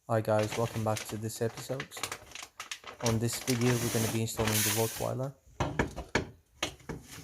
Hi guys, welcome back to this episode. On this video we're going to be installing the rottweiler.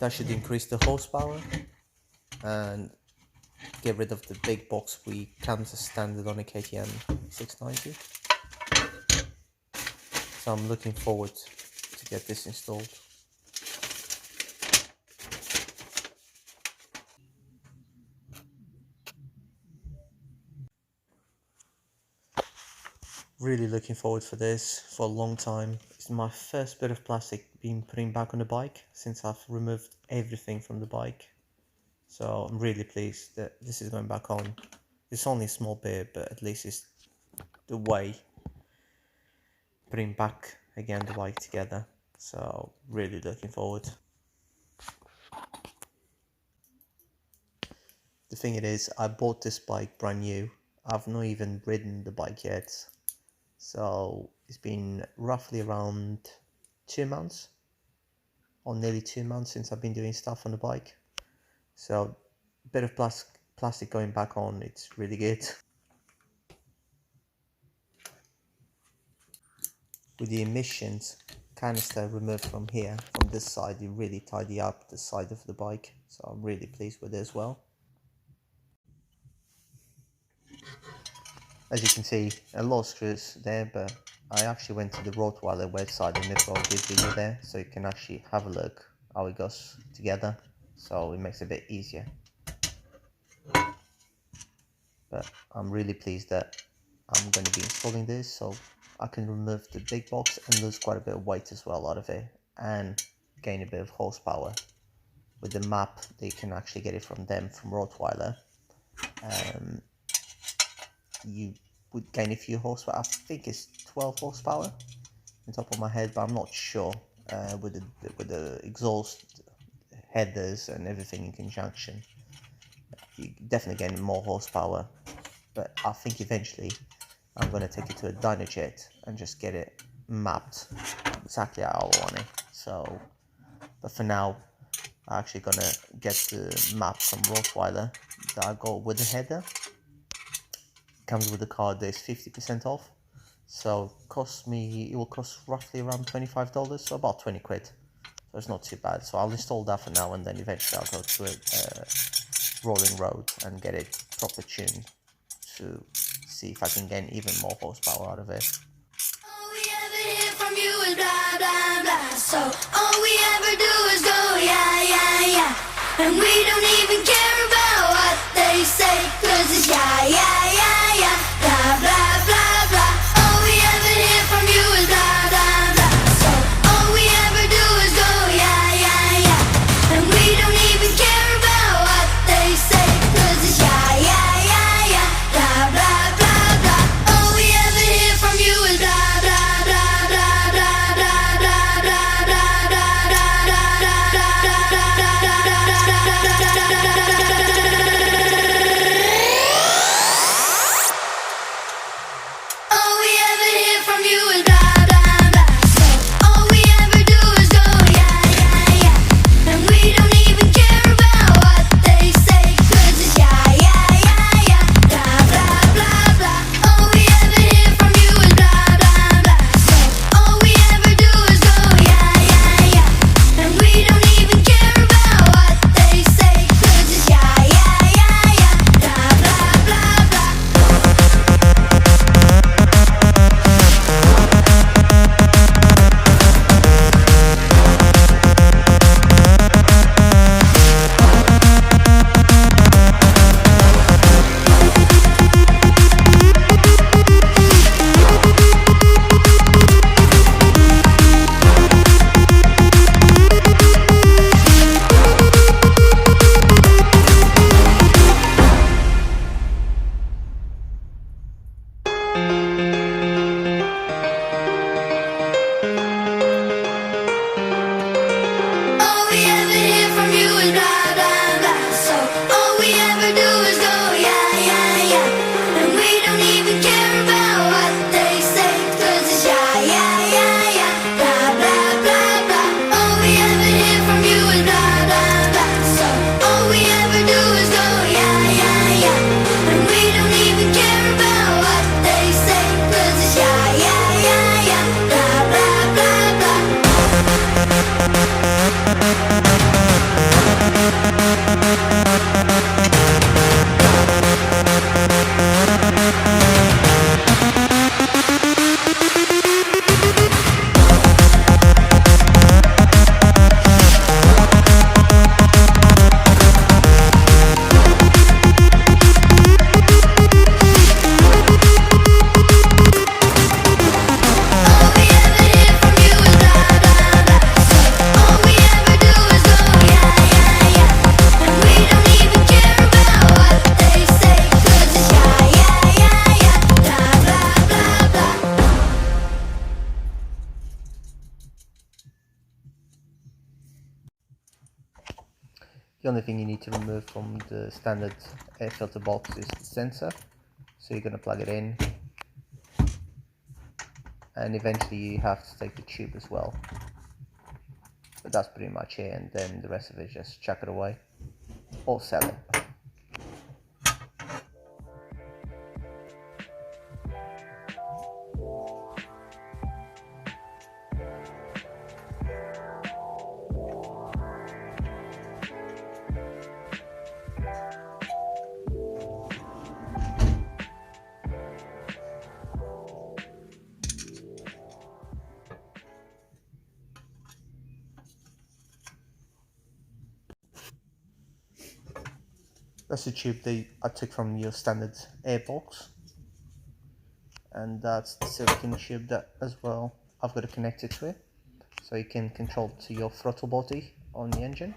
That should increase the horsepower and get rid of the big box we comes as standard on a KTM 690. So I'm looking forward to get this installed. Really looking forward for this for a long time. It's my first bit of plastic being putting back on the bike since I've removed everything from the bike. So I'm really pleased that this is going back on. It's only a small bit, but at least it's the way putting back again the bike together. So really looking forward. The thing it is, I bought this bike brand new. I've not even ridden the bike yet. So it's been roughly around 2 months or nearly 2 months since I've been doing stuff on the bike. So a bit of plastic going back on, it's really good. With the emissions canister removed from here, from this side, you really tidy up the side of the bike. So I'm really pleased with it as well. As you can see, a lot of screws there, but I actually went to the Rottweiler website and they've got a good video there, so you can actually have a look how it goes together. So it makes it a bit easier. But I'm really pleased that I'm going to be installing this, so I can remove the big box and lose quite a bit of weight as well out of it, and gain a bit of horsepower. With the map, they can actually get it from them, from Rottweiler. You would gain a few horsepower. I think it's 12 horsepower on top of my head, but I'm not sure. With the exhaust headers and everything in conjunction, you definitely gain more horsepower. But I think eventually I'm going to take it to a Dynojet and just get it mapped exactly how I want it. So, but for now, I'm actually going to get the map from Rottweiler that I got with the header. Comes with the card. There's 50% off, so it will cost roughly around $25, so about 20 quid. So it's not too bad. So I'll install that for now, and then eventually I'll go to a rolling road and get it proper tuned to see if I can gain even more horsepower out of it. All we ever hear from you is blah blah blah. So all we ever do is go yeah yeah yeah, and we don't even care about what they say, 'cause it's yeah yeah yeah. Blah, blah, blah, blah. All we ever hear from you is blah, blah, blah. So all we ever do is go, yeah, yeah, yeah. And we don't even care about what they say, 'cause it's yeah, yeah, yeah, yeah. Blah, blah, blah, blah. All we ever hear from you is blah, blah, blah, blah, blah, blah, blah, blah, blah, blah, blah, blah, blah, blah, blah, blah. The only thing you need to remove from the standard air filter box is the sensor. So you're going to plug it in, and eventually you have to take the tube as well. But that's pretty much it, and then the rest of it just chuck it away or sell it. That's the tube that I took from your standard air box, and that's the silicone tube that as well I've got to connect it to it, so you can control to your throttle body on the engine.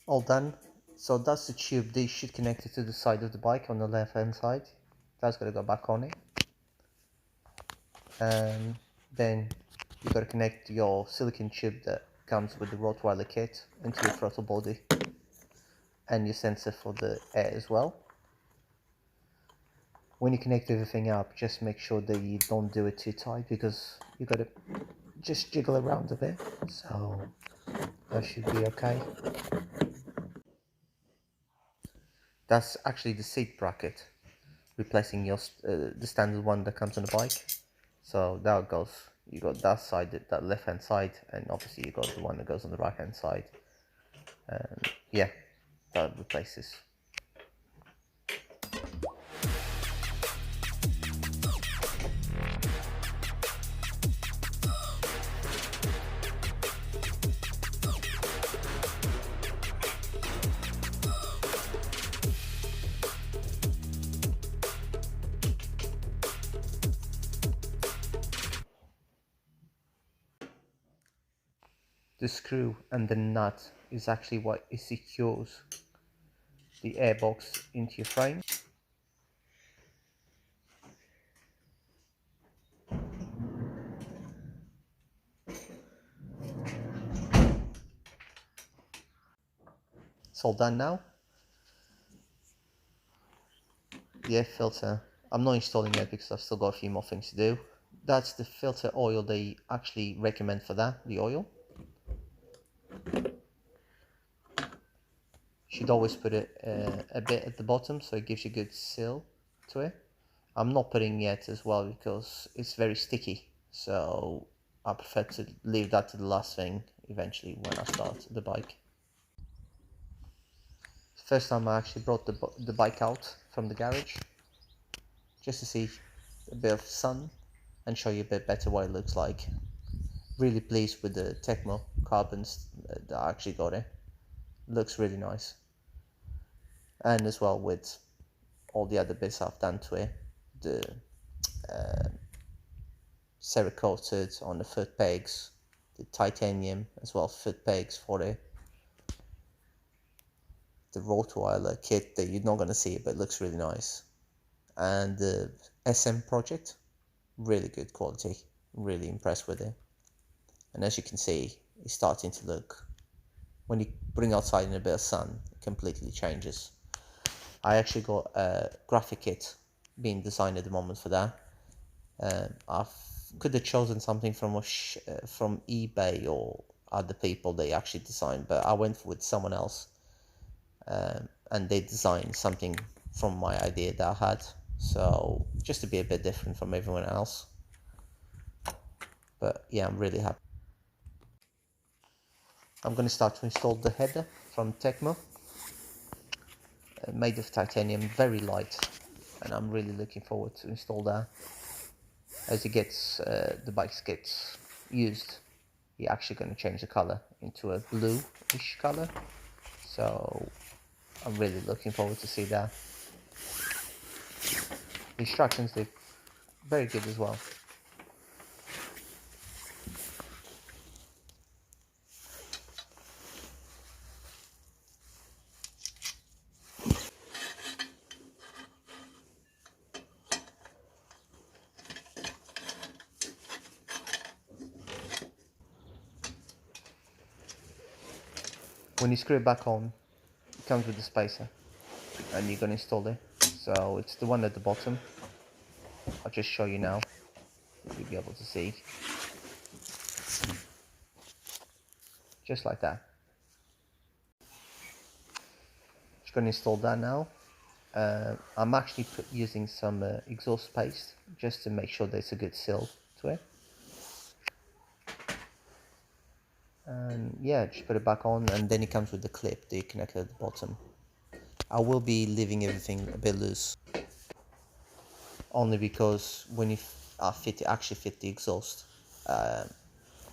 All done. So that's the tube. They should connect it to the side of the bike on the left hand side. That's got to go back on it, and then you've got to connect your silicone tube that comes with the Rottweiler kit into your throttle body and your sensor for the air as well. When you connect everything up, just make sure that you don't do it too tight, because you got to just jiggle around a bit, so that should be okay. That's actually the seat bracket, replacing your the standard one that comes on the bike. So that goes, you got that side, that left hand side, and obviously you got the one that goes on the right hand side. Yeah, that replaces. The screw and the nut is actually what secures the airbox into your frame. It's all done now. The air filter, I'm not installing it because I've still got a few more things to do. That's the filter oil they actually recommend for that, the oil. Should always put it a bit at the bottom so it gives you a good seal to it. I'm not putting yet as well because it's very sticky, so I prefer to leave that to the last thing eventually when I start the bike. First time I actually brought the bike out from the garage just to see a bit of sun and show you a bit better what it looks like. Really pleased with the Tekmo carbons that I actually got it. Looks really nice. And as well with all the other bits I've done to it, the cerakoted on the foot pegs, the titanium as well foot pegs for it, the rottweiler kit that you're not going to see but it looks really nice, and the SM project, really good quality, really impressed with it. And as you can see, it's starting to look, when you bring outside in a bit of sun, it completely changes. I actually got a graphic kit being designed at the moment for that. I could have chosen something from eBay or other people they actually designed, but I went with someone else, and they designed something from my idea that I had, so just to be a bit different from everyone else. But yeah, I'm really happy. I'm going to start to install the header from Tekmo, made of titanium, very light, and I'm really looking forward to install that. As it gets, the bike gets used, you're actually going to change the color into a blue-ish color, so I'm really looking forward to see that. The instructions, they're very good as well. When you screw it back on, it comes with the spacer, and you're gonna install it. So it's the one at the bottom. I'll just show you now. You'll be able to see, just like that. Just gonna install that now. I'm actually using some exhaust paste just to make sure there's a good seal to it. And yeah, just put it back on, and then it comes with the clip that you connect at the bottom. I will be leaving everything a bit loose, only because when you actually fit the exhaust, I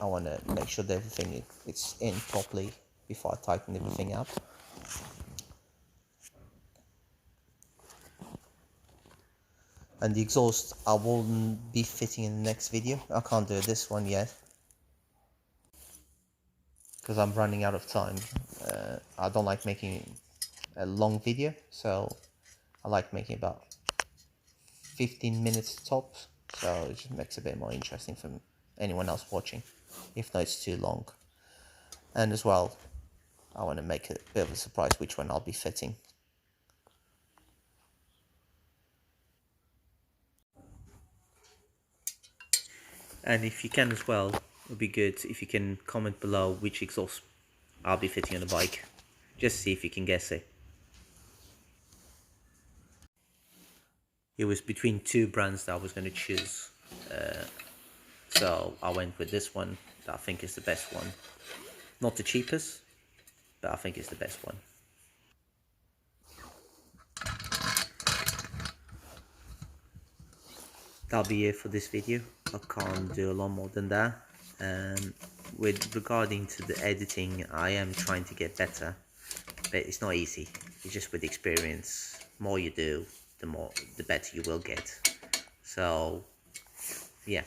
want to make sure that everything it's in properly before I tighten everything up. And the exhaust I will be fitting in the next video. I can't do this one yet because I'm running out of time. I don't like making a long video, so I like making about 15 minutes tops, so it just makes it a bit more interesting for anyone else watching, if not it's too long. And as well, I want to make a bit of a surprise which one I'll be fitting. And if you can as well, it would be good if you can comment below which exhaust I'll be fitting on the bike. Just see if you can guess it. It was between two brands that I was going to choose. So I went with this one that I think is the best one. Not the cheapest, but I think it's the best one. That'll be it for this video. I can't do a lot more than that. With regarding to the editing, I am trying to get better, but it's not easy. It's just with experience. The more you do, the better you will get. So yeah.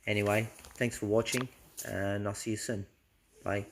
Anyway, thanks for watching, and I'll see you soon. Bye.